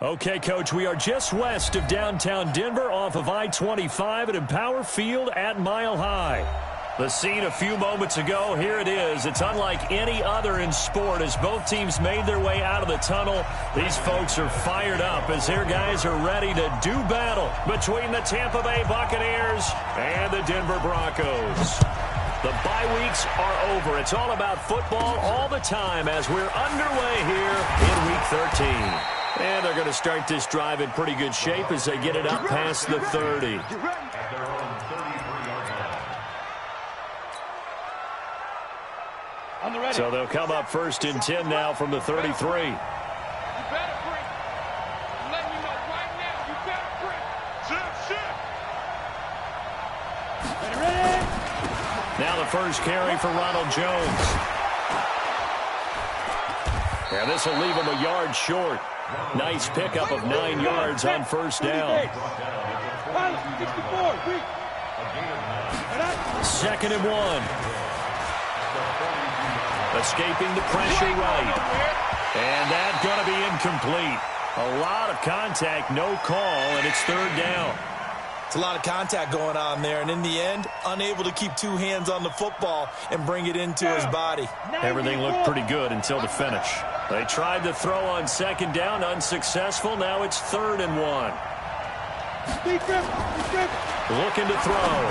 Okay, Coach, we are just west of downtown Denver off of I-25 at Empower Field at Mile High. The scene a few moments ago, here it is. It's unlike any other in sport as both teams made their way out of the tunnel. These folks are fired up as their guys are ready to do battle between the Tampa Bay Buccaneers and the Denver Broncos. The bye weeks are over. It's all about football all the time as we're underway here in Week 13. And they're going to start this drive in pretty good shape as they get it up past the 30. So they'll come up 1st and 10 now from the 33. Now the first carry for Ronald Jones. And this will leave him a yard short. Nice pickup of 9 yards on 1st down. 2nd and 1. Escaping the pressure right. And that's going to be incomplete. A lot of contact, no call, and it's 3rd down. It's a lot of contact going on there, and in the end, unable to keep 2 hands on the football and bring it into his body. Everything looked pretty good until the finish. They tried to throw on 2nd down, unsuccessful. Now it's 3rd and 1. Looking to throw.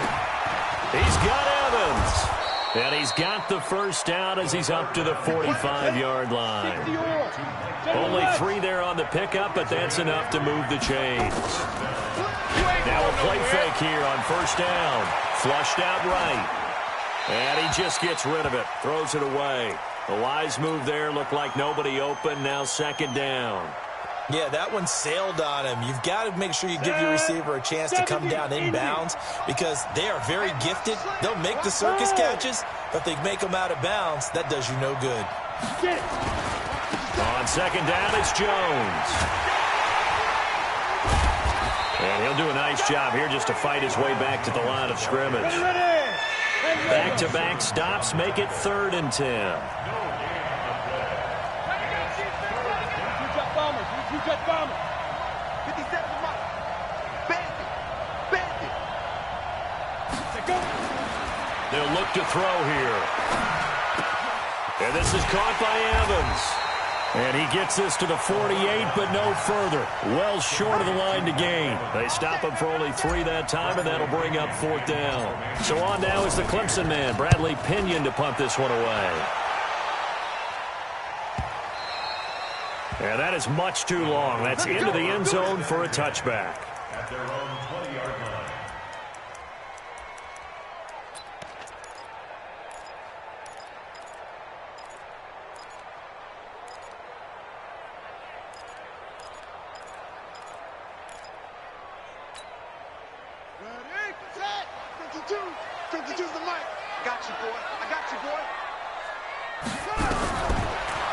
He's got Evans. And he's got the 1st down as he's up to the 45-yard line. Only 3 there on the pickup, but that's enough to move the chains. Now a play fake here on 1st down. Flushed out right. And he just gets rid of it. Throws it away. A wise move there. Looked like nobody open. Now 2nd down. Yeah, that one sailed on him. You've got to make sure you give your receiver a chance to come down inbounds because they are very gifted. They'll make the circus catches, but if they make them out of bounds, that does you no good. On 2nd down, it's Jones. And he'll do a nice job here just to fight his way back to the line of scrimmage. Back-to-back stops make it 3rd and 10. They'll look to throw here. And this is caught by Evans. And he gets this to the 48, but no further. Well short of the line to gain. They stop him for only 3 that time, and that'll bring up 4th down. So on now is the Clemson man, Bradley Pinion, to punt this one away. And that is much too long. That's into the end zone for a touchback. At their own 20-yard line.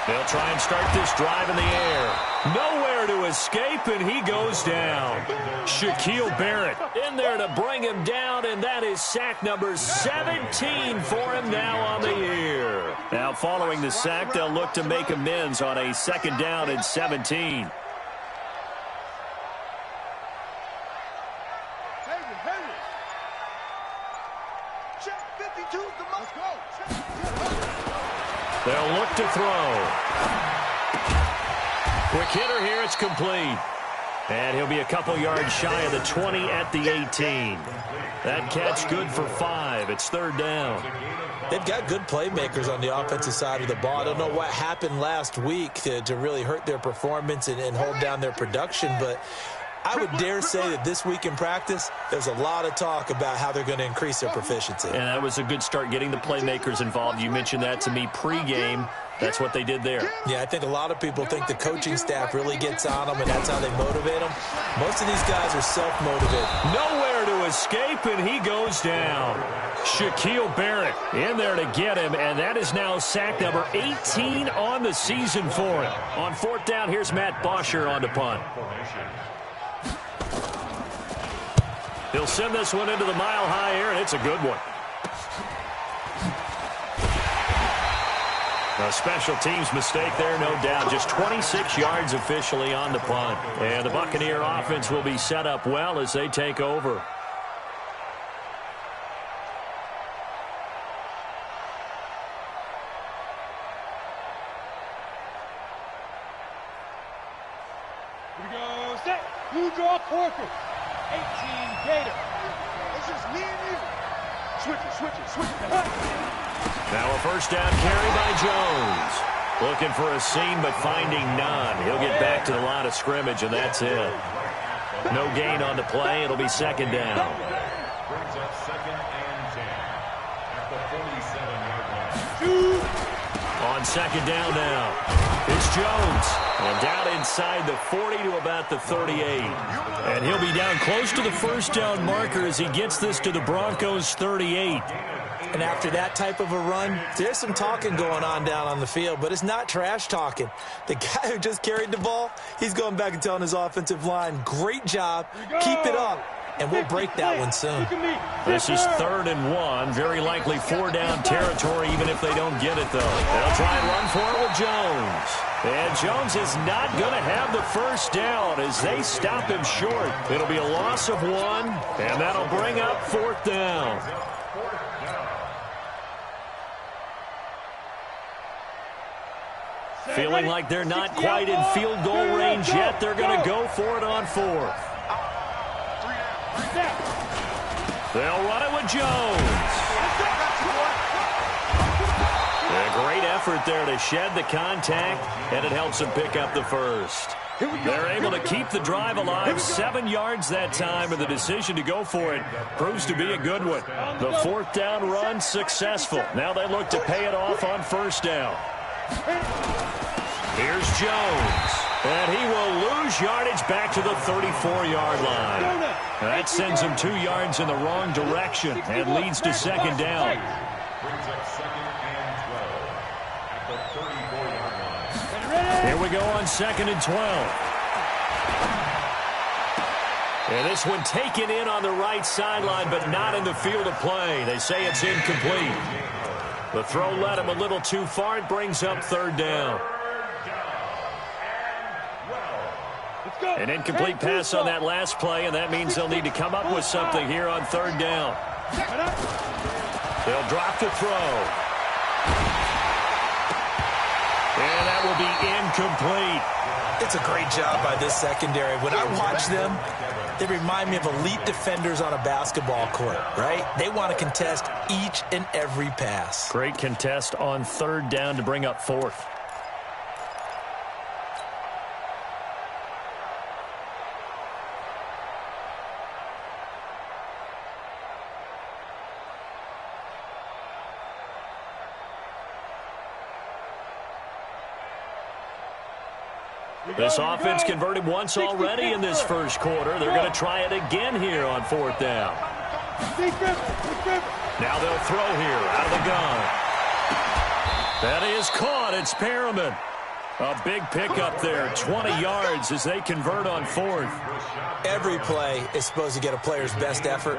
They'll try and start this drive in the air. Nowhere to escape, and he goes down. Shaquille Barrett in there to bring him down, and that is sack number 17 for him now on the year. Now, following the sack, they'll look to make amends on a 2nd down and 17. They'll look to throw. Quick hitter here, it's complete. And he'll be a couple yards shy of the 20 at the 18. That catch good for 5. It's 3rd down. They've got good playmakers on the offensive side of the ball. I don't know what happened last week to really hurt their performance and hold down their production, but I would dare say that this week in practice, there's a lot of talk about how they're going to increase their proficiency. And that was a good start getting the playmakers involved. You mentioned that to me pregame. That's what they did there. Yeah, I think a lot of people think the coaching staff really gets on them, and that's how they motivate them. Most of these guys are self-motivated. Nowhere to escape, and he goes down. Shaquille Barrett in there to get him, and that is now sack number 18 on the season for him. On 4th down, here's Matt Bosher on the punt. He'll send this one into the mile-high air, and it's a good one. A special teams mistake there, no doubt. Just 26 yards officially on the punt. And the Buccaneer offense will be set up well as they take over. Here we go, set. You draw Corker. 18 Gator. It's just me and you. Switch it. Now a first down carry by Jones. Looking for a seam, but finding none. He'll get back to the line of scrimmage, and that's it. No gain on the play. It'll be second down. Brings up 2nd and 10 at the 47-yard line. On second down now, it's Jones. And down inside the 40 to about the 38. And he'll be down close to the first down marker as he gets this to the Broncos' 38. And after that type of a run, there's some talking going on down on the field, but it's not trash talking. The guy who just carried the ball, he's going back and telling his offensive line, great job, keep it up, and we'll break that one soon. This is 3rd and 1, very likely 4-down territory even if they don't get it, though. They'll try and run for it with Jones. And Jones is not going to have the first down as they stop him short. It'll be a loss of 1, and that'll bring up 4th down. Feeling like they're not quite in field goal range yet. They're going to go for it on 4th. They'll run it with Jones. A great effort there to shed the contact, and it helps them pick up the first. They're able to keep the drive alive, 7 yards that time, and the decision to go for it proves to be a good one. The 4th down run successful. Now they look to pay it off on first down. Here's Jones, and he will lose yardage back to the 34-yard line. That sends him 2 yards in the wrong direction and leads to second down. Brings up 2nd and 12 at the 34-yard line. Here we go on 2nd and 12. And this one taken in on the right sideline, but not in the field of play. They say it's incomplete. The throw led him a little too far. It brings up 3rd down. An incomplete pass on that last play, and that means they'll need to come up with something here on 3rd down. They'll drop to throw. And that will be incomplete. It's a great job by this secondary. When I watch them, they remind me of elite defenders on a basketball court, right? They want to contest each and every pass. Great contest on 3rd down to bring up 4th. This offense converted once already in this first quarter. They're going to try it again here on 4th down. Now they'll throw here out of the gun. That is caught. It's Perriman. A big pickup there, 20 yards as they convert on 4th. Every play is supposed to get a player's best effort,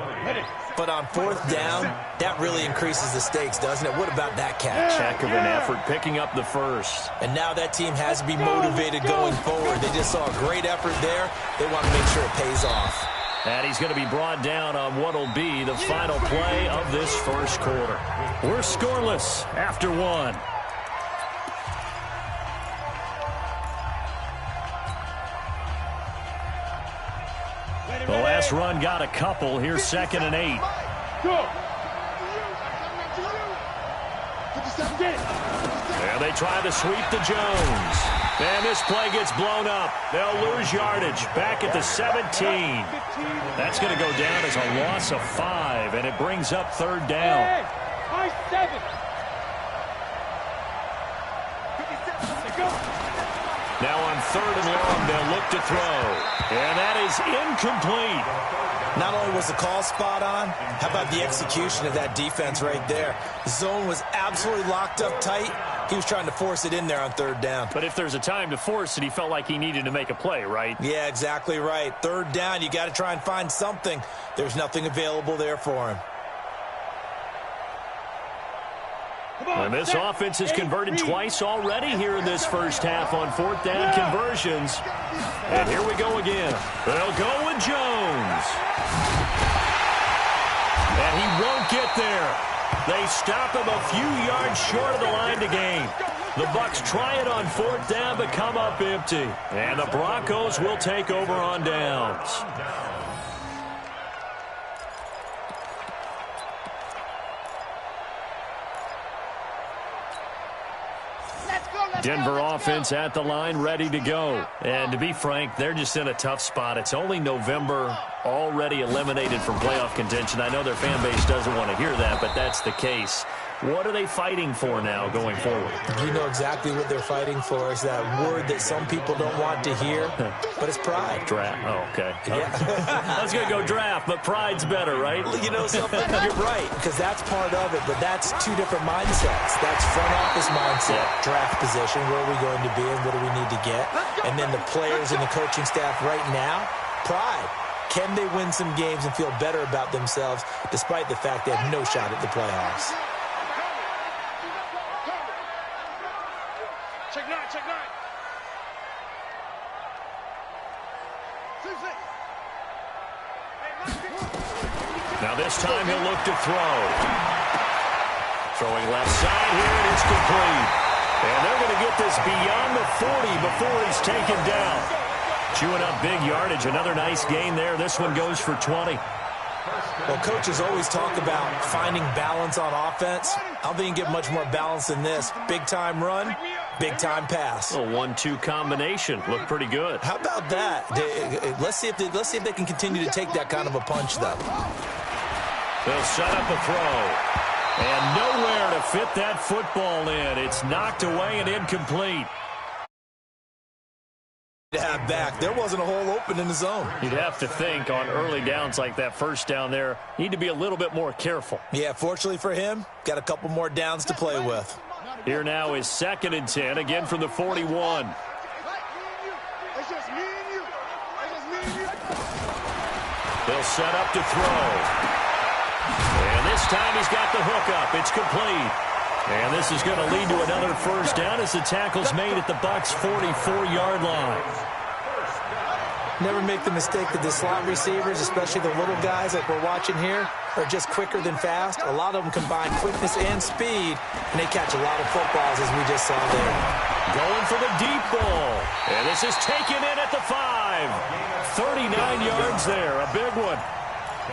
but on 4th down, that really increases the stakes, doesn't it? What about that catch? Heck of an effort picking up the first. And now that team has to be motivated going forward. They just saw a great effort there. They want to make sure it pays off. And he's going to be brought down on what will be the final play of this first quarter. We're scoreless after 1. The last run got a couple. Here's 2nd and 8. And they try to sweep to Jones. And this play gets blown up. They'll lose yardage back at the 17. That's going to go down as a loss of 5, and it brings up 3rd down. Now on 3rd and long, they'll look to throw. And that is incomplete. Not only was the call spot on, how about the execution of that defense right there? The zone was absolutely locked up tight. He was trying to force it in there on 3rd down. But if there's a time to force it, he felt like he needed to make a play, right? Yeah, exactly right. 3rd down, you got to try and find something. There's nothing available there for him. And this offense has converted twice already here in this first half on fourth down conversions. And here we go again. They'll go with Jones. And he won't get there. They stop him a few yards short of the line to gain. The Bucs try it on fourth down, but come up empty. And the Broncos will take over on downs. Denver offense at the line, ready to go. And to be frank, they're just in a tough spot. It's only November, already eliminated from playoff contention. I know their fan base doesn't want to hear that, but that's the case. What are they fighting for now going forward? You know exactly what they're fighting for. Is that word that some people don't want to hear, but it's pride. Draft. Oh, okay. Yeah. I was going to go draft, but pride's better, right? You know something? You're right, because that's part of it, but that's two different mindsets. That's front office mindset, draft position, where are we going to be and what do we need to get? And then the players and the coaching staff right now, pride. Can they win some games and feel better about themselves despite the fact they have no shot at the playoffs? Check nine, check nine. Now this time he'll look to throw. Throwing left side here, and it's complete. And they're going to get this beyond the 40 before he's taken down. Chewing up big yardage. Another nice gain there. This one goes for 20. Well, coaches always talk about finding balance on offense. I don't think you get much more balance than this. Big-time run, big-time pass. A 1-2 combination. Looked pretty good. How about that? Let's see if they can continue to take that kind of a punch, though. They'll set up a throw. And nowhere to fit that football in. It's knocked away and incomplete. To have back, there wasn't a hole open in the zone. You'd have to think on early downs like that first down there, need to be a little bit more careful. Yeah, fortunately for him, got a couple more downs to play with. Here now is 2nd and 10, again from the 41. They'll set up to throw. And this time he's got the hook up. It's complete. And this is going to lead to another first down as the tackle's made at the Bucs' 44-yard line. Never make the mistake that the slot receivers, especially the little guys like we're watching here, are just quicker than fast. A lot of them combine quickness and speed, and they catch a lot of footballs, as we just saw there. Going for the deep ball. And this is taken in at the 5. 39 yards there, a big one.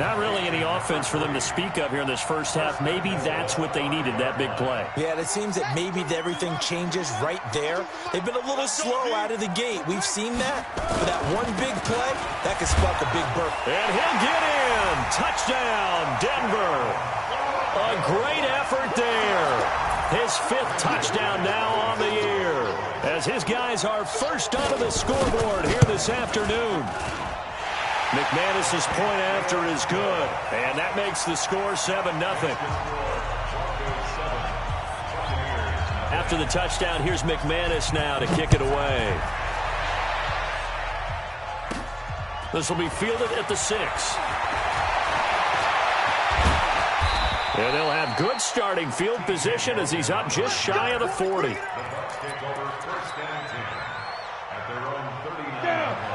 Not really any offense for them to speak of here in this first half. Maybe that's what they needed, that big play. Yeah, it seems that maybe everything changes right there. They've been a little slow out of the gate. We've seen that. But that one big play, that could spark a big burst. And he'll get in. Touchdown, Denver. A great effort there. His 5th touchdown now on the year, as his guys are first onto the scoreboard here this afternoon. McManus's point after is good, and that makes the score 7-0. After the touchdown, here's McManus now to kick it away. This will be fielded at the 6. And they'll have good starting field position as he's up just shy of the 40.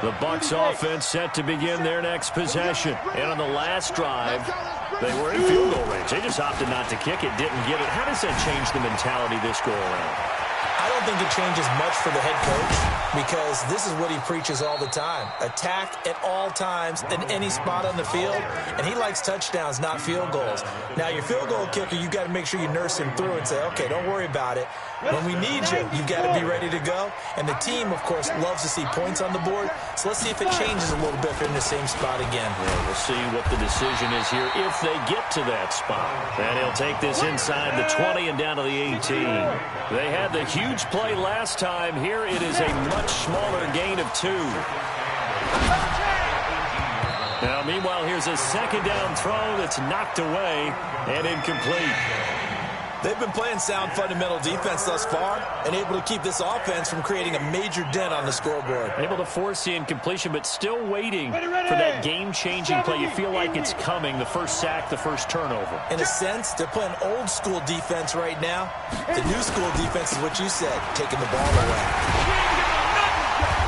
The Bucs offense set to begin their next possession. And on the last drive, they were in field goal range. They just opted not to kick it, didn't get it. How does that change the mentality this go around? I don't think it changes much for the head coach, because this is what he preaches all the time. Attack at all times in any spot on the field, and he likes touchdowns, not field goals. Now, your field goal kicker, you got to make sure you nurse him through and say, okay, don't worry about it. When we need you, you've got to be ready to go. And the team, of course, loves to see points on the board. So let's see if it changes a little bit if they're in the same spot again. Yeah, we'll see what the decision is here if they get to that spot. And he'll take this inside the 20 and down to the 18. They had the huge play last time. Here it is a much smaller gain of 2. Now, meanwhile, here's a 2nd down throw that's knocked away and incomplete. They've been playing sound fundamental defense thus far and able to keep this offense from creating a major dent on the scoreboard. Able to force the incompletion, but still waiting for that game-changing play. You feel like it's coming, the first sack, the first turnover. In a sense, they're playing old-school defense right now. The new-school defense is what you said, taking the ball away.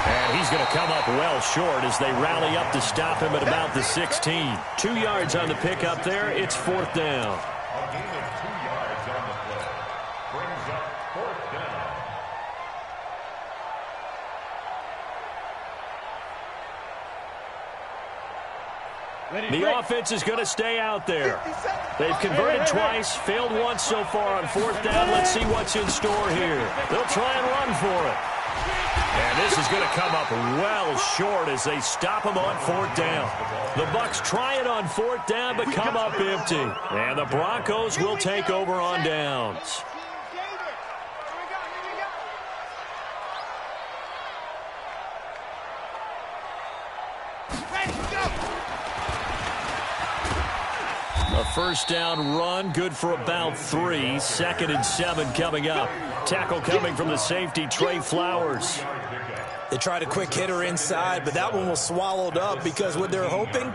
And he's going to come up well short as they rally up to stop him at about the 16. 2 yards on the pickup there. It's 4th down. A gain of 2 yards on the play. Brings up 4th down. The offense is going to stay out there. They've converted twice, failed once so far on 4th down. Let's see what's in store here. They'll try and run for it. And this is going to come up well short as they stop him on 4th down. The Bucs try it on 4th down, but come up empty. And the Broncos will take over on downs. A 1st down run, good for about 3. 2nd and 7 coming up. Tackle coming from the safety, Trey Flowers. They tried a quick hitter inside, but that one was swallowed up because what they're hoping,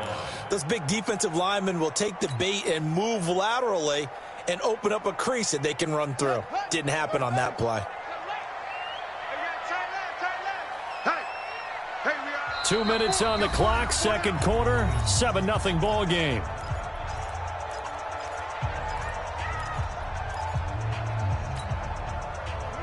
those big defensive linemen will take the bait and move laterally and open up a crease that they can run through. Didn't happen on that play. 2 minutes on the clock, 2nd quarter, 7-0 ball game.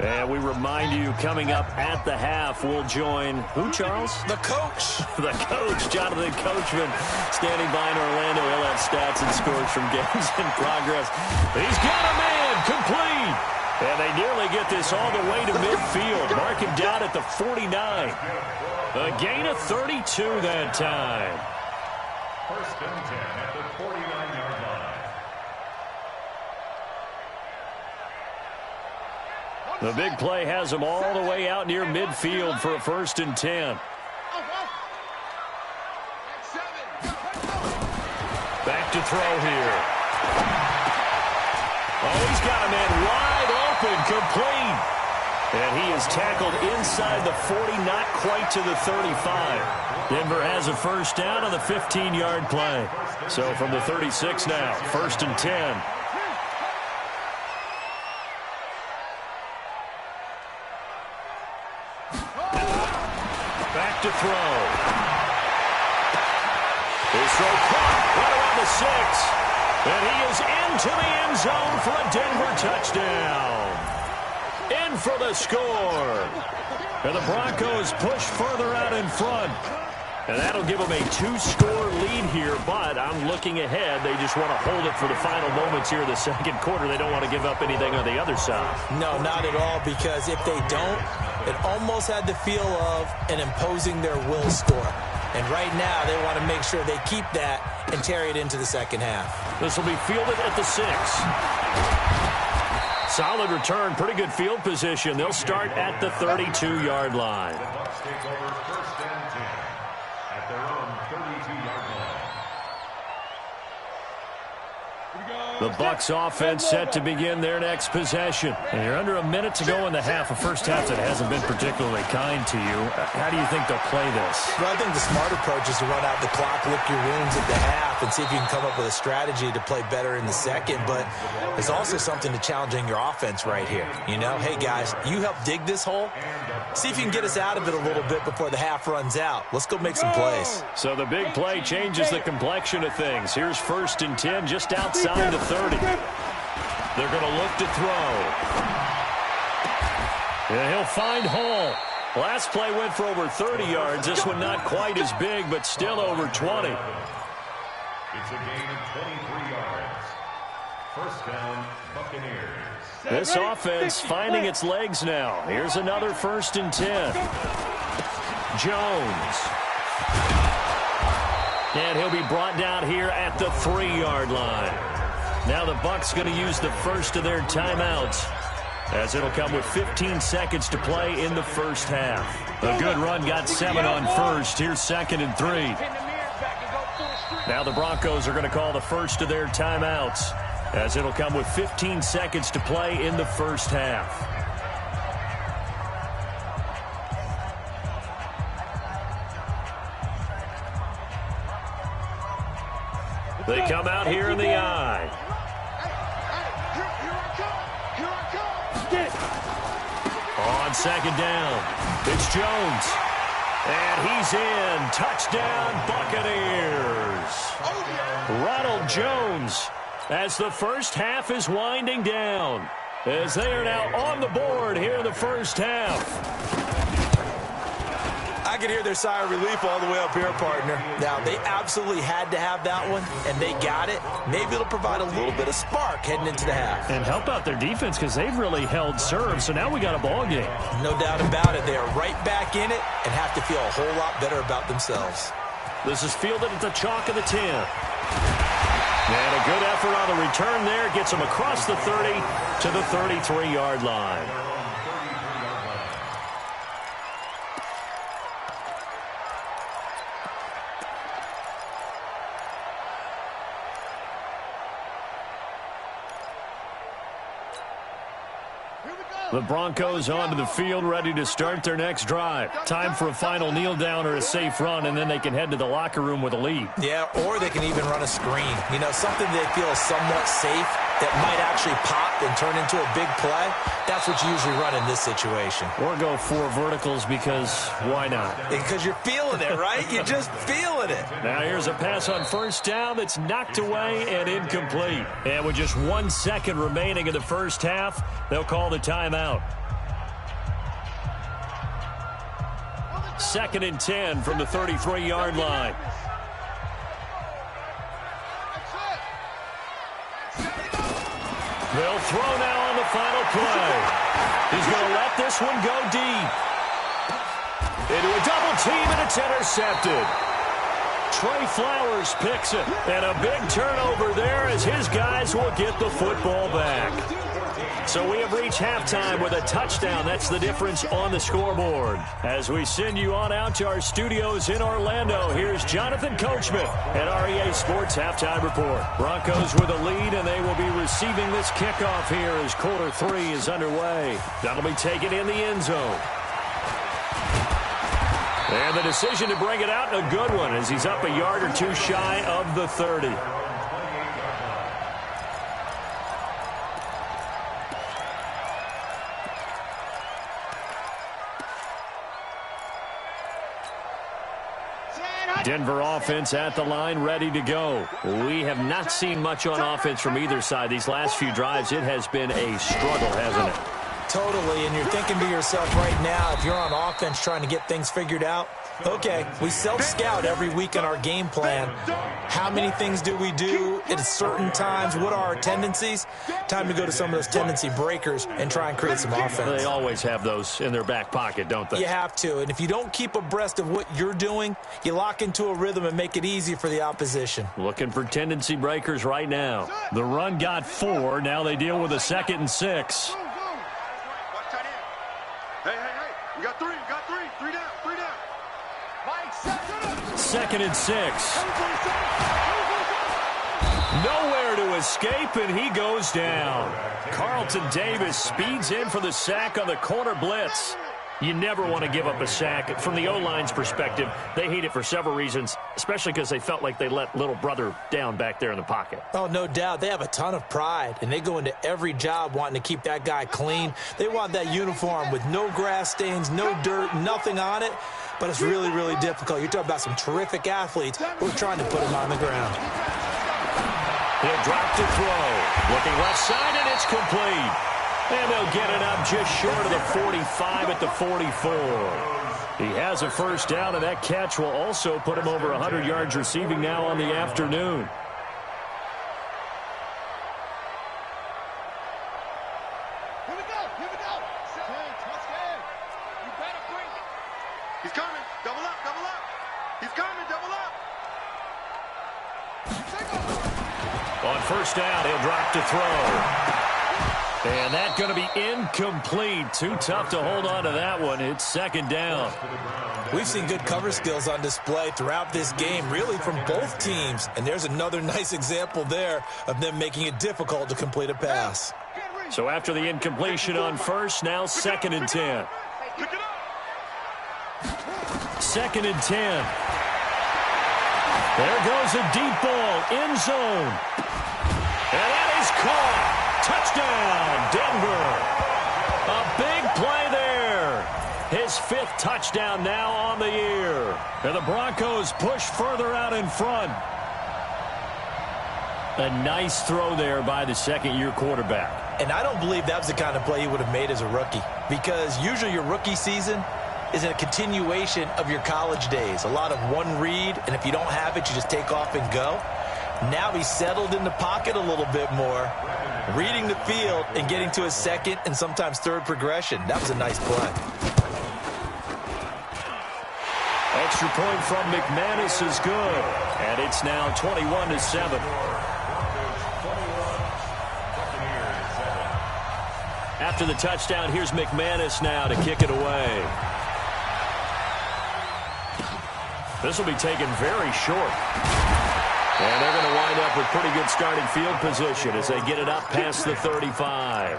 And we remind you, coming up at the half, we'll join who, Charles? The coach. The coach, Jonathan Coachman, standing by in Orlando. He'll have stats and scores from games in progress. He's got a man, complete. And they nearly get this all the way to midfield. Mark him down at the 49. A gain of 32 that time. 1st and 10 at the 49-yard line. The big play has them all the way out near midfield for a 1st and 10. Back to throw here. Oh, he's got a man wide open, complete. And he is tackled inside the 40, not quite to the 35. Denver has a 1st down on the 15-yard play. So from the 36 now, 1st and 10. To throw. His throw caught right around the 6. And he is into the end zone for a Denver touchdown. In for the score. And the Broncos push further out in front. And that'll give them a 2-score lead here, but I'm looking ahead. They just want to hold it for the final moments here in the 2nd quarter. They don't want to give up anything on the other side. No, not at all, because if they don't, it almost had the feel of an imposing their will score. And right now, they want to make sure they keep that and carry it into the 2nd half. This will be fielded at the 6. Solid return, pretty good field position. They'll start at the 32-yard line. The Bucs take over 1st and 10 at their own 32-yard line. The Bucs offense set to begin their next possession. And you're under a minute to go in the half, a first half that hasn't been particularly kind to you. How do you think they'll play this? Well, I think the smart approach is to run out the clock, lick your wounds at the half, and see if you can come up with a strategy to play better in the 2nd. But there's also something to challenging your offense right here. You know, hey, guys, you help dig this hole. See if you can get us out of it a little bit before the half runs out. Let's go make some plays. So the big play changes the complexion of things. Here's 1st and 10 just outside the 30. They're going to look to throw. And he'll find Hall. Last play went for over 30 yards. This one not quite as big, but still over 20. It's a gain of 23 yards. 1st down, Buccaneers. This offense finding its legs now. Here's another 1st and 10. Jones. And he'll be brought down here at the 3-yard line. Now the Bucs going to use the first of their timeouts, as it'll come with 15 seconds to play in the 1st half. A good run got 7 on 1st. Here's 2nd and 3. Now the Broncos are going to call the first of their timeouts. as it'll come with 15 seconds to play in the first half. They come out here in the eye. On second down, it's Jones. And he's in. Touchdown, Buccaneers. Ronald Jones, as the first half is winding down, as they are now on the board here in the first half. I can hear their sigh of relief all the way up here, partner. Now, they absolutely had to have that one, and they got it. Maybe it'll provide a little bit of spark heading into the half. And help out their defense because they've really held serve, so now we got a ball game. No doubt about it. They are right back in it and have to feel a whole lot better about themselves. This is fielded at the chalk of the 10. And a good effort on the return there. Gets them across the 30 to the 33-yard line. The Broncos onto the field, ready to start their next drive. Time for a final kneel down or a safe run, and then they can head to the locker room with a lead. Yeah, or they can even run a screen. You know, something they feel is somewhat safe that might actually pop and turn into a big play. That's what you usually run in this situation. Or go 4 verticals because why not? Because you're feeling it, right? You're just feeling it. Now here's a pass on first down that's knocked away and incomplete. And with just 1 second remaining in the first half, they'll call the timeout. 2nd and 10 from the 33-yard line. They'll throw now on the final play. He's going to let this one go deep. Into a double team, and it's intercepted. Trey Flowers picks it, and a big turnover there as his guys will get the football back. So we have reached halftime with a touchdown. That's the difference on the scoreboard. As we send you on out to our studios in Orlando, here's Jonathan Coachman at REA Sports Halftime Report. Broncos with a lead, and they will be receiving this kickoff here as quarter 3 is underway. That'll be taken in the end zone. And the decision to bring it out, a good one, as he's up a yard or 2 shy of the 30. Denver offense at the line, ready to go. We have not seen much on offense from either side. These last few drives, it has been a struggle, hasn't it? Totally, and you're thinking to yourself right now, if you're on offense trying to get things figured out, okay, we self-scout every week in our game plan. How many things do we do at certain times? What are our tendencies? Time to go to some of those tendency breakers and try and create some offense. They always have those in their back pocket, don't they? You have to, and if you don't keep abreast of what you're doing, you lock into a rhythm and make it easy for the opposition. Looking for tendency breakers right now. The run got 4. Now they deal with a 2nd and 6. Hey, we got 3, we got 3. 3 down, 3 down. 2nd and 6. Nowhere to escape, and he goes down. Carlton Davis speeds in for the sack on the corner blitz. You never want to give up a sack. From the O-line's perspective, they hate it for several reasons, especially because they felt like they let little brother down back there in the pocket. Oh, no doubt. They have a ton of pride, and they go into every job wanting to keep that guy clean. They want that uniform with no grass stains, no dirt, nothing on it, but it's really, really difficult. You're talking about some terrific athletes who are trying to put him on the ground. He'll drop to throw. Looking left side, and it's complete. And they'll get it up just short of the 45 at the 44. He has a first down, and that catch will also put him over 100 yards receiving now on the afternoon. Here we go. You better bring it. He's coming. Double up. He's coming. Double up. On first down, he'll drop to throw. And that's going to be incomplete. Too tough to hold on to that one. It's second down. We've seen good cover skills on display throughout this game, really from both teams. And there's another nice example there of them making it difficult to complete a pass. So after the incompletion on first, now 2nd and 10. 2nd and 10. There goes a deep ball, end zone. And that is caught. Touchdown, Denver. A big play there. His 5th touchdown now on the year. And the Broncos push further out in front. A nice throw there by the second-year quarterback. And I don't believe that was the kind of play he would have made as a rookie, because usually your rookie season is a continuation of your college days. A lot of one read, and if you don't have it, you just take off and go. Now he's settled in the pocket a little bit more, reading the field and getting to his 2nd and sometimes 3rd progression. That was a nice play. Extra point from McManus is good, and it's now 21-7. After the touchdown, here's McManus now to kick it away. This will be taken very short. And they're going to wind up with pretty good starting field position as they get it up past the 35.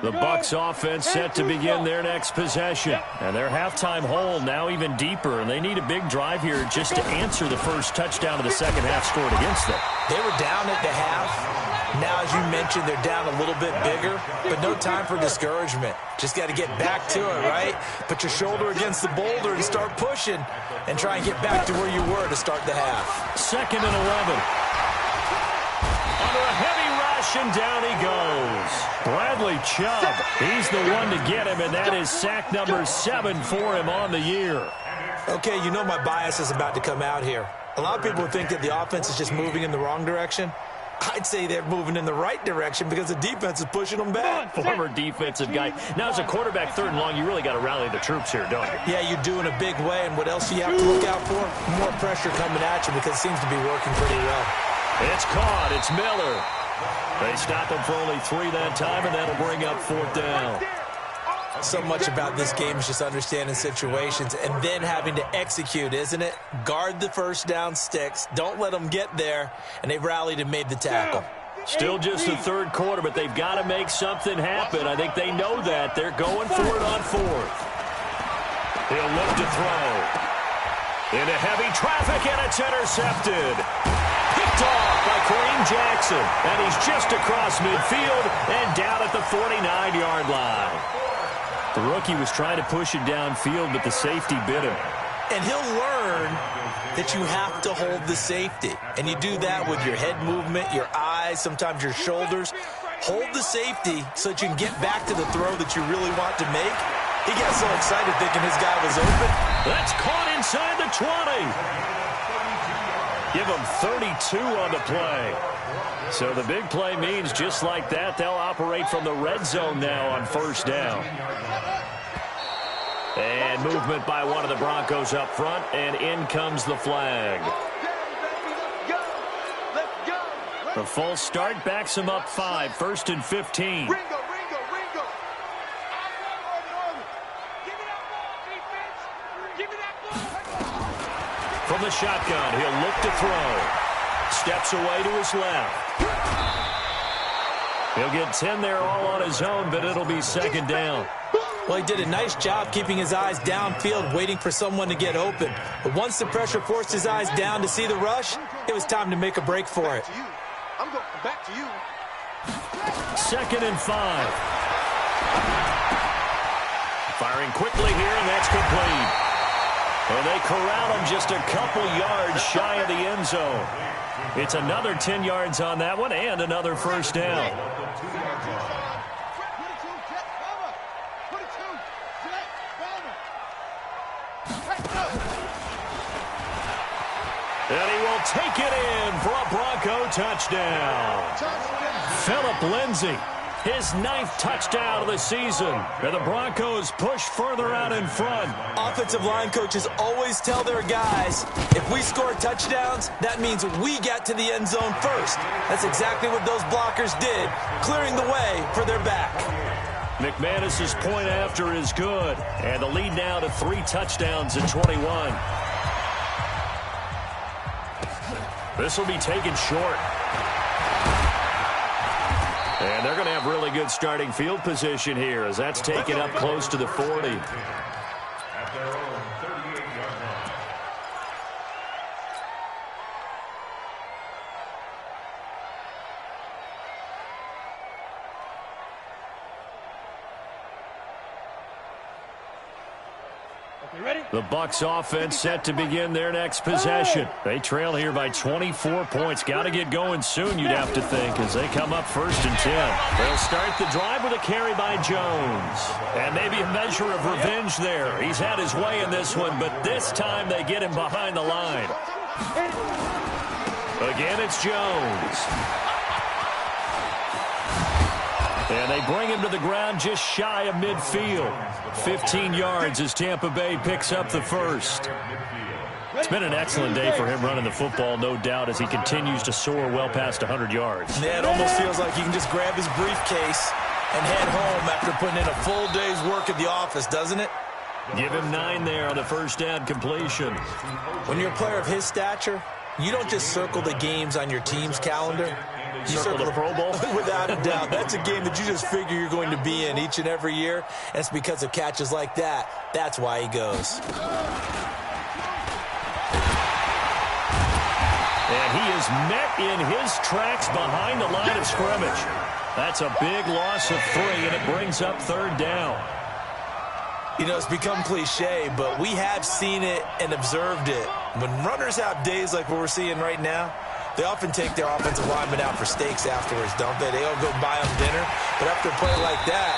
The Bucs offense set to begin their next possession. And their halftime hole now even deeper, and they need a big drive here just to answer the first touchdown of the second half scored against them. They were down at the half. Now, as you mentioned, they're down a little bit bigger, but no time for discouragement. Just got to get back to it, right? Put your shoulder against the boulder and start pushing and try and get back to where you were to start the half. 2nd and 11. Under a heavy rush, and down he goes. Bradley Chubb, he's the one to get him, and that is sack number 7 for him on the year. Okay, you know my bias is about to come out here. A lot of people think that the offense is just moving in the wrong direction. I'd say they're moving in the right direction because the defense is pushing them back. Former defensive guy. Now, as a quarterback, 3rd and long, you really got to rally the troops here, don't you? Yeah, you do in a big way, and what else do you have to look out for? More pressure coming at you because it seems to be working pretty well. It's caught. It's Miller. They stop him for only 3 that time, and that'll bring up 4th down. So much about this game is just understanding situations and then having to execute, isn't it? Guard the first down sticks. Don't let them get there. And they've rallied and made the tackle. Still just the 3rd quarter, but they've got to make something happen. I think they know that. They're going for it on 4th. He'll look to throw. Into heavy traffic, and it's intercepted. Picked off by Kareem Jackson. And he's just across midfield and down at the 49-yard line. The rookie was trying to push it downfield, but the safety bit him. And he'll learn that you have to hold the safety. And you do that with your head movement, your eyes, sometimes your shoulders. Hold the safety so that you can get back to the throw that you really want to make. He got so excited thinking his guy was open. That's caught inside the 20. Give him 32 on the play. So the big play means just like that, they'll operate from the red zone now on 1st down. And movement by one of the Broncos up front, and in comes the flag. The full start backs him up 5, 1st and 15. From the shotgun, he'll look to throw. Steps away to his left. He'll get 10 there all on his own, but it'll be 2nd down. Well, he did a nice job keeping his eyes downfield, waiting for someone to get open. But once the pressure forced his eyes down to see the rush, it was time to make a break for it. I'm going back to you. 2nd and 5. Firing quickly here, and that's complete. And they corral him just a couple yards shy of the end zone. It's another 10 yards on that one and another 1st down. And he will take it in for a Bronco touchdown. Phillip Lindsay. His 9th touchdown of the season. And the Broncos push further out in front. Offensive line coaches always tell their guys, if we score touchdowns, that means we get to the end zone first. That's exactly what those blockers did, clearing the way for their back. McManus's point after is good. And the lead now to 3 touchdowns at 21. This will be taken short. And they're going to have really good starting field position here as that's taken up close to the 40. At their own 38-yard line. Okay, ready? The Bucs offense set to begin their next possession. They trail here by 24 points. Got to get going soon, you'd have to think, as they come up 1st and 10. They'll start the drive with a carry by Jones. And maybe a measure of revenge there. He's had his way in this one, but this time they get him behind the line. Again, it's Jones. And they bring him to the ground just shy of midfield. 15 yards as Tampa Bay picks up the first. It's been an excellent day for him running the football, no doubt, as he continues to soar well past 100 yards. Yeah, it almost feels like he can just grab his briefcase and head home after putting in a full day's work at the office, doesn't it? Give him 9 there on the first down completion. When you're a player of his stature, you don't just circle the games on your team's calendar. You Circle the Pro Bowl? Without a doubt. That's a game that you just figure you're going to be in each and every year. And it's because of catches like that. That's why he goes. And he is met in his tracks behind the line of scrimmage. That's a big loss of 3, and it brings up 3rd down. You know, it's become cliche, but we have seen it and observed it. When runners have days like what we're seeing right now, they often take their offensive linemen out for steaks afterwards, don't they? They all go buy them dinner. But after a play like that,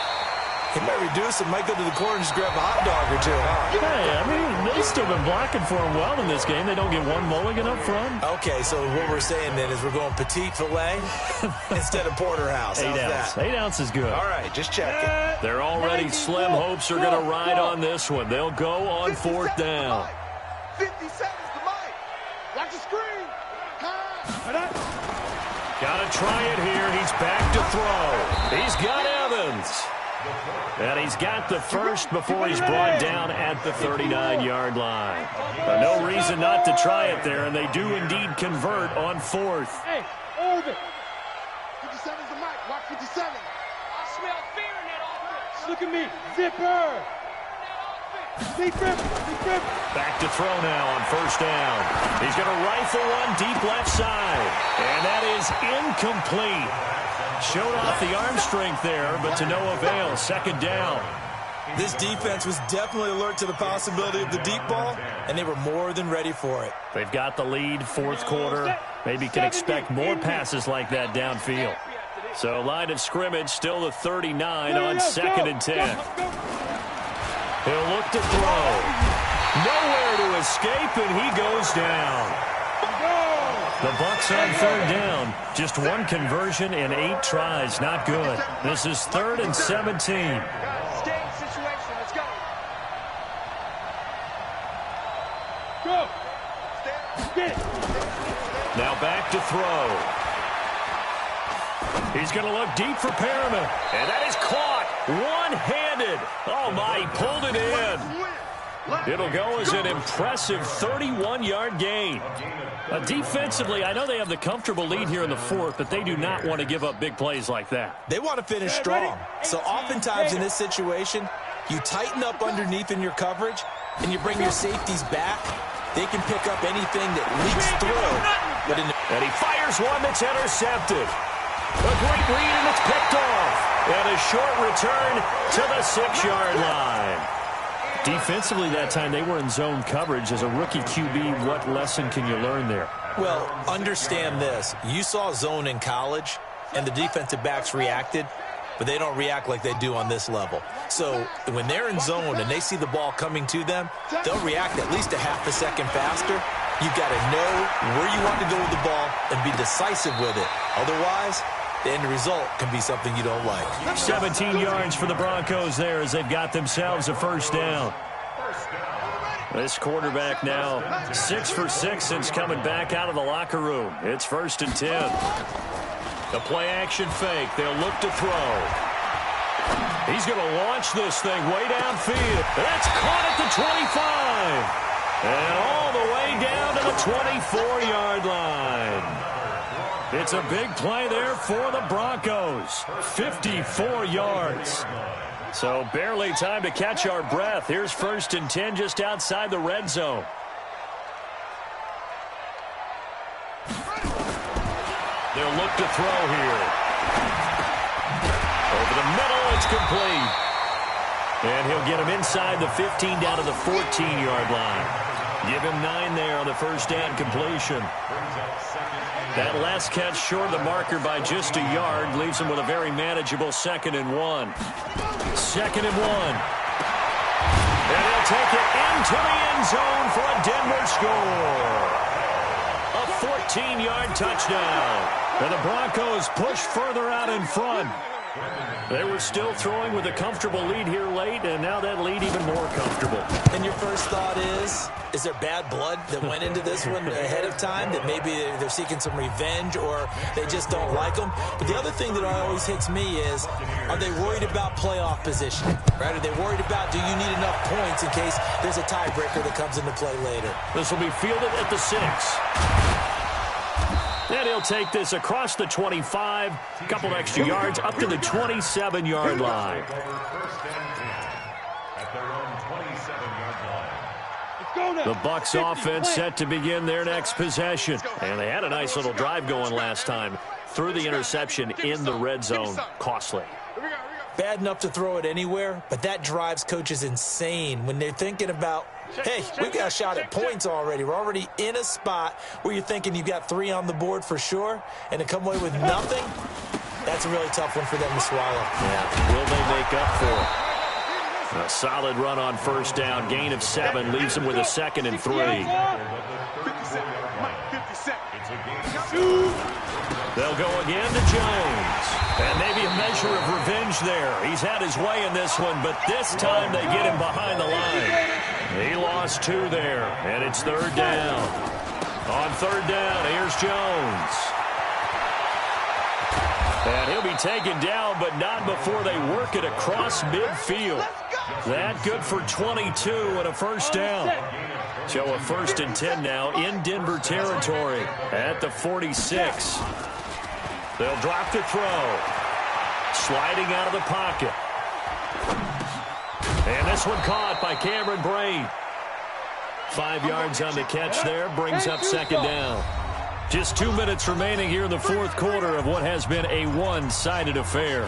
he might reduce it, might go to the corner and just grab a hot dog or two, huh? Hey, I mean, they've still been blocking for him well in this game. They don't get one mulligan up front. Okay, so what we're saying then is we're going petite filet instead of porterhouse. 8 ounce. 8 ounce is good. All right, just checking. They're already slim hopes are going to ride on this one. They'll go on 4th down. 50 seconds to Mike. Watch the screen. Got to try it here. He's back to throw. He's got Evans. And he's got the first before he's brought down at the 39-yard line. No reason not to try it there, and they do indeed convert on 4th. Hey, Orbit. 57's the mic. Watch 57. I smell fear in that offense. Look at me. Zipper. Back to throw now on 1st down. He's going to rifle one deep left side. And that is incomplete. Showed off the arm strength there, but to no avail. 2nd down. This defense was definitely alert to the possibility of the deep ball, and they were more than ready for it. They've got the lead, 4th quarter. Maybe can expect more passes like that downfield. So line of scrimmage still the 39 on 2nd and 10. He'll look to throw. Nowhere to escape, and he goes down. The Bucs on 3rd down. Just 1 conversion in 8 tries. Not good. This is 3rd and 17. Situation. Let's go. Go. Get it. Now back to throw. He's going to look deep for Perriman. And that is caught. One-handed. Oh, my, he pulled it in. It'll go as an impressive 31-yard gain. Defensively, I know they have the comfortable lead here in the 4th, but they do not want to give up big plays like that. They want to finish strong. So oftentimes in this situation, you tighten up underneath in your coverage, and you bring your safeties back. They can pick up anything that leaks through. And he fires one that's intercepted. A great read, and it's picked off. And a short return to the 6-yard line. Defensively that time, they were in zone coverage. As a rookie QB, what lesson can you learn there? Well, understand this. You saw zone in college, and the defensive backs reacted, but they don't react like they do on this level. So when they're in zone and they see the ball coming to them, they'll react at least a half a second faster. You've got to know where you want to go with the ball and be decisive with it. Otherwise, the end result can be something you don't like. 17 yards for the Broncos there as they've got themselves a first down. This quarterback now 6 for 6 since coming back out of the locker room. It's 1st and 10. The play-action fake. They'll look to throw. He's going to launch this thing way downfield. That's caught at the 25. And all the way down to the 24-yard line. It's a big play there for the Broncos. 54 yards. So barely time to catch our breath. Here's 1st and 10 just outside the red zone. They'll look to throw here. Over the middle, it's complete. And he'll get him inside the 15 down to the 14-yard line. Give him 9 there on the first down completion. That last catch short of the marker by just a yard leaves him with a very manageable 2nd and 1. 2nd and 1. And he'll take it into the end zone for a Denver score. A 14-yard touchdown. And the Broncos push further out in front. They were still throwing with a comfortable lead here late, and now that lead even more comfortable. And your first thought is there bad blood that went into this one ahead of time, that maybe they're seeking some revenge or they just don't like them? But the other thing that always hits me is, are they worried about playoff positioning? Right? Are they worried about, do you need enough points in case there's a tiebreaker that comes into play later? This will be fielded at the 6. And he'll take this across the 25, a couple extra yards, up to the 27-yard line. The Bucs offense set to begin their next possession. And they had a nice little drive going last time. Threw the interception in the red zone. Costly. Bad enough to throw it anywhere, but that drives coaches insane when they're thinking about, hey, we've got a shot at points already. We're already in a spot where you're thinking you've got 3 on the board for sure, and to come away with nothing, that's a really tough one for them to swallow. Yeah, will they make up for it? A solid run on first down. Gain of 7 leaves them with a 2nd and 3. They'll go again to Jones. And maybe a measure of revenge there. He's had his way in this one, but this time they get him behind the line. He lost 2 there, and it's 3rd down. On 3rd down, here's Jones. And he'll be taken down, but not before they work it across midfield. That good for 22 and a first down. So a 1st and 10 now in Denver territory at the 46. They'll drop the throw. Sliding out of the pocket. And this one caught by Cameron Braid. 5 yards on the catch there. Brings up 2nd down. Just 2 minutes remaining here in the 4th quarter of what has been a one-sided affair.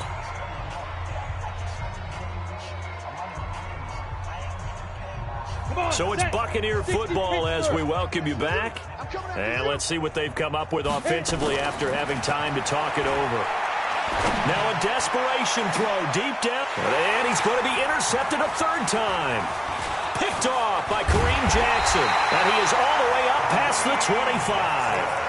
So it's Buccaneer football as we welcome you back. And let's see what they've come up with offensively after having time to talk it over. Now a desperation throw deep down. And he's going to be intercepted a 3rd time. Picked off by Kareem Jackson. And he is all the way up past the 25.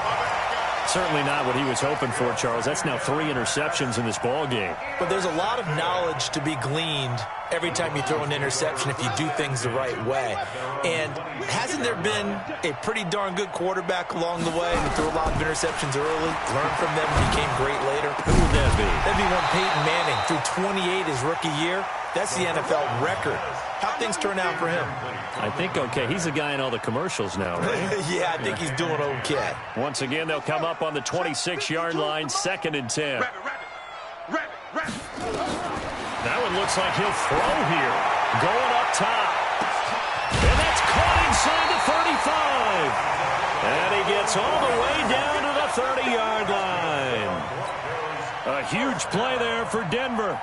Certainly not what he was hoping for, Charles. That's now 3 interceptions in this ball game. But there's a lot of knowledge to be gleaned every time you throw an interception if you do things the right way. And hasn't there been a pretty darn good quarterback along the way who threw a lot of interceptions early, learned from them, and became great later? Who would that be? That'd be one Peyton Manning. Threw 28 his rookie year. That's the NFL record. How'd things turn out for him? I think okay. He's the guy in all the commercials now, right? Yeah, I think he's doing okay. Once again, they'll come up on the 26-yard line, 2nd and 10. That one looks like he'll throw here. Going up top. And that's caught inside the 35. And he gets all the way down to the 30-yard line. A huge play there for Denver.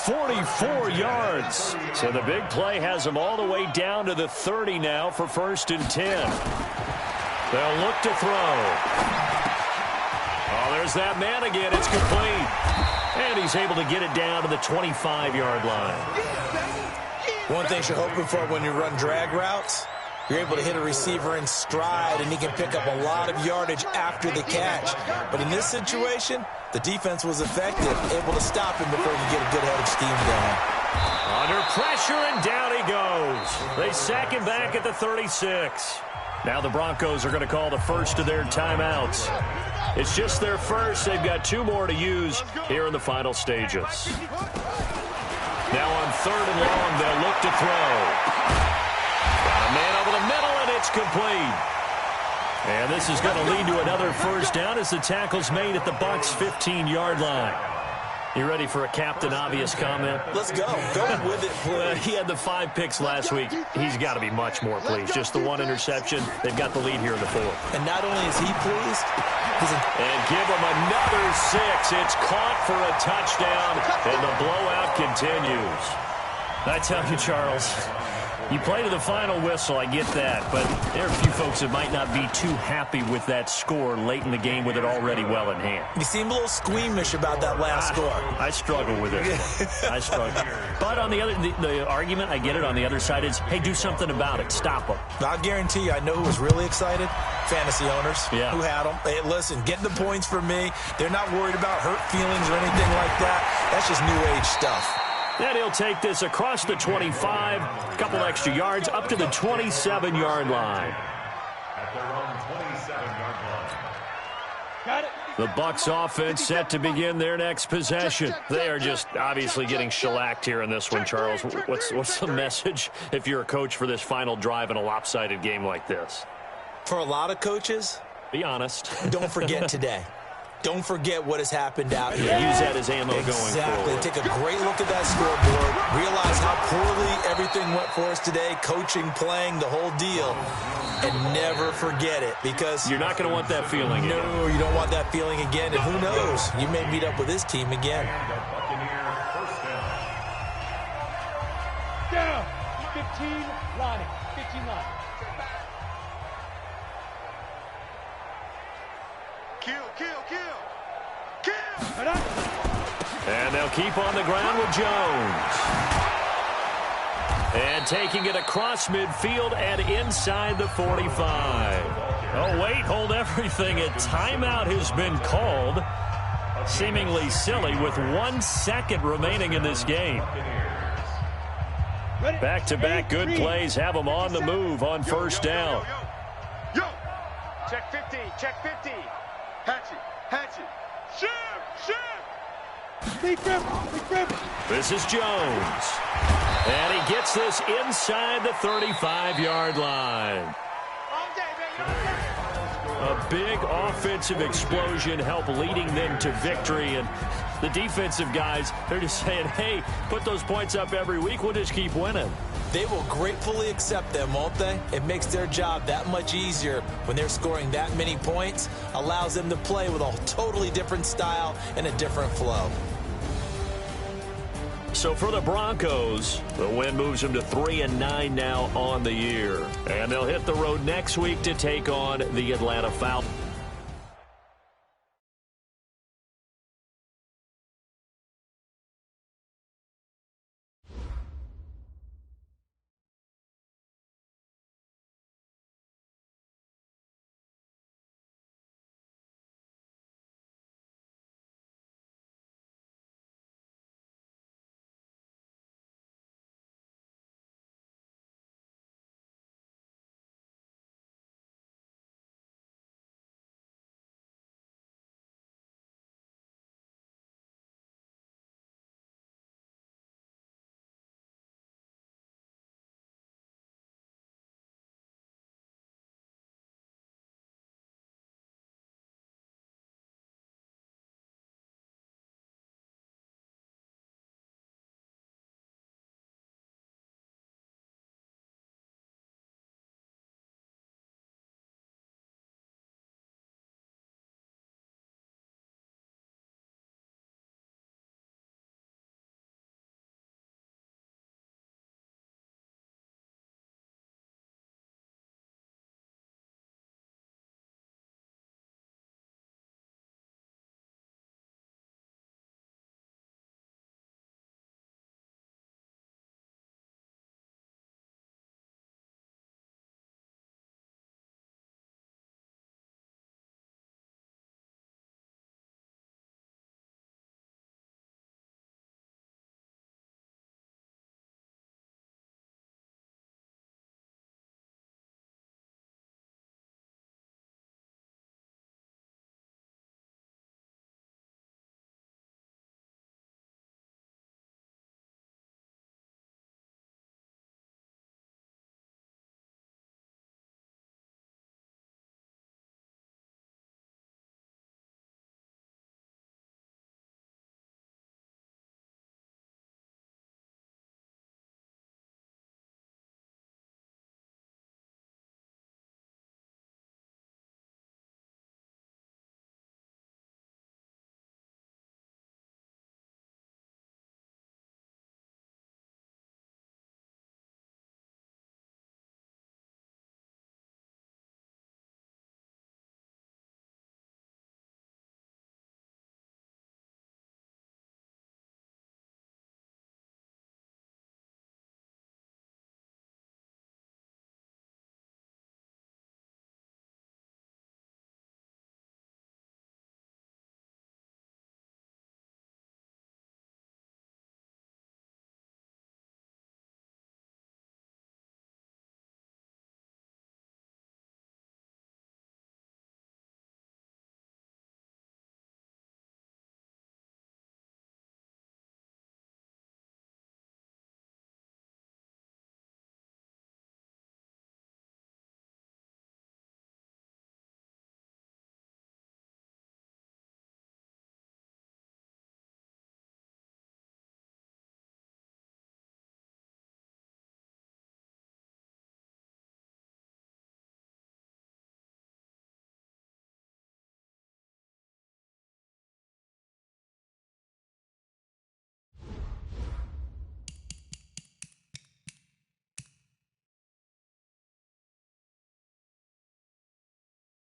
44 yards. So the big play has them all the way down to the 30 now for 1st and 10. They'll look to throw. Oh, there's that man again. It's complete. And he's able to get it down to the 25-yard line. One thing you're hoping for when you run drag routes, You're able to hit a receiver in stride, and he can pick up a lot of yardage after the catch. But in this situation, the defense was effective, able to stop him before he could get a good head of steam going. Under pressure, and down he goes. They sack him back at the 36. Now the Broncos are going to call the first of their timeouts. It's just their first. They've got 2 more to use here in the final stages. Now on 3rd and long, they'll look to throw. Got a man over the middle, and it's complete. And this is going to lead to another first down as the tackle's made at the Bucs' 15-yard line. You ready for a Captain Obvious comment? Let's go. Go with it, please. He had the 5 picks last week. He's got to be much more pleased. Just the 1 interception. They've got the lead here in the 4th. And not only is he pleased, and give him another 6. It's caught for a touchdown, and the blowout continues. I tell you, Charles, you play to the final whistle, I get that, but there are a few folks that might not be too happy with that score late in the game with it already well in hand. You seem a little squeamish about that last score. I struggle with it. I struggle. But on the other, the argument, I get it, on the other side is, hey, do something about it. Stop them. I'll guarantee you, I know who was really excited. Fantasy owners who had them. Hey, listen, get the points for me. They're not worried about hurt feelings or anything like that. That's just new age stuff. Then he'll take this across the 25, a couple extra yards, up to the 27-yard line. At their own 27-yard line. Got it. The Bucs offense set to begin their next possession. They are just obviously getting shellacked here in this one, Charles. What's the message if you're a coach for this final drive in a lopsided game like this? For a lot of coaches, be honest. Don't forget today. Don't forget what has happened out here. Use that as ammo going Exactly. forward. Take a great look at that scoreboard. Realize how poorly everything went for us today. Coaching, playing, the whole deal. And never forget it, because you're not going to want that feeling again. No, you don't want that feeling again. And who knows? You may meet up with this team again. Down. 15 lining. 15 lining. Kill. And they'll keep on the ground with Jones. And taking it across midfield and inside the 45. Oh, wait, hold everything. A timeout has been called. Seemingly silly with 1 second remaining in this game. Back-to-back good plays have them on the move on first down. Yo. Check 50. Check 50. Hatchet. Shoot. Big grip. This is Jones. And he gets this inside the 35-yard line. A big offensive explosion helped leading them to victory. And the defensive guys, they're just saying, hey, put those points up every week. We'll just keep winning. They will gratefully accept them, won't they? It makes their job that much easier when they're scoring that many points. Allows them to play with a totally different style and a different flow. So for the Broncos, the win moves them to 3-9 now on the year. And they'll hit the road next week to take on the Atlanta Falcons.